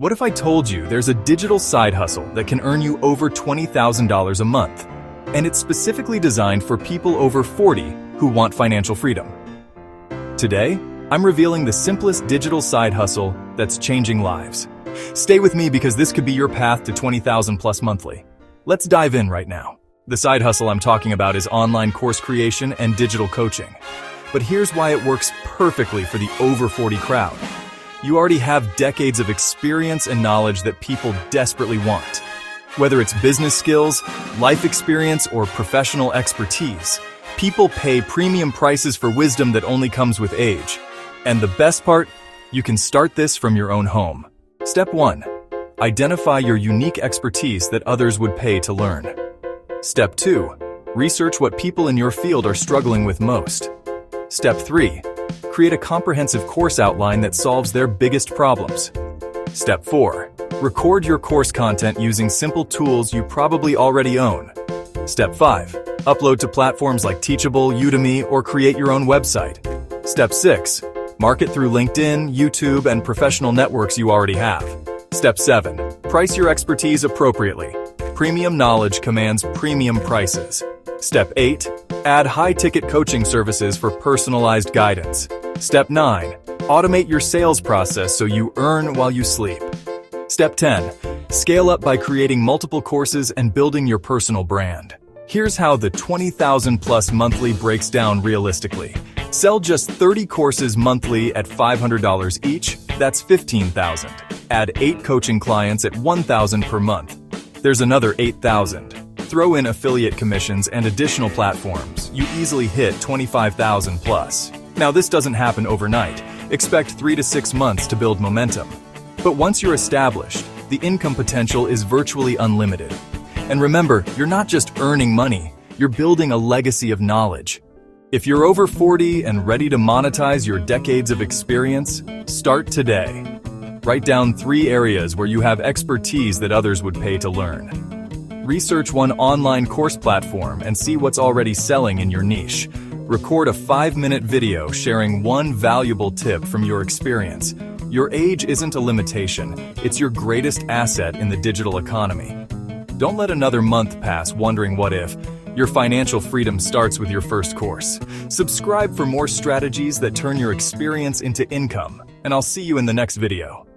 What if I told you there's a digital side hustle that can earn you over $20,000 a month? And it's specifically designed for people over 40 who want financial freedom. Today, I'm revealing the simplest digital side hustle that's changing lives. Stay with me because this could be your path to $20,000 plus monthly. Let's dive in right now. The side hustle I'm talking about is online course creation and digital coaching. But here's why it works perfectly for the over 40 crowd. You already have decades of experience and knowledge that people desperately want. Whether it's business skills, life experience, or professional expertise, people pay premium prices for wisdom that only comes with age. And the best part? You can start this from your own home. Step 1. Identify your unique expertise that others would pay to learn. Step 2. Research what people in your field are struggling with most. Step 3. Create a comprehensive course outline that solves their biggest problems. Step 4. Record your course content using simple tools you probably already own. Step 5. Upload to platforms like Teachable, Udemy, or create your own website. Step 6. Market through LinkedIn, YouTube, and professional networks you already have. Step 7. Price your expertise appropriately. Premium knowledge commands premium prices. Step 8. Add high-ticket coaching services for personalized guidance. Step 9. Automate your sales process so you earn while you sleep. Step 10. Scale up by creating multiple courses and building your personal brand. Here's how the $20,000 plus monthly breaks down realistically. Sell just 30 courses monthly at $500 each, that's $15,000. Add 8 coaching clients at $1,000 per month. There's another $8,000. Throw in affiliate commissions and additional platforms. You easily hit $25,000 plus. Now this doesn't happen overnight. Expect 3 to 6 months to build momentum. But once you're established, the income potential is virtually unlimited. And remember, you're not just earning money, you're building a legacy of knowledge. If you're over 40 and ready to monetize your decades of experience, start today. Write down 3 areas where you have expertise that others would pay to learn. Research one online course platform and see what's already selling in your niche. Record a 5-minute video sharing one valuable tip from your experience. Your age isn't a limitation, it's your greatest asset in the digital economy. Don't let another month pass wondering what if. Your financial freedom starts with your first course. Subscribe for more strategies that turn your experience into income, and I'll see you in the next video.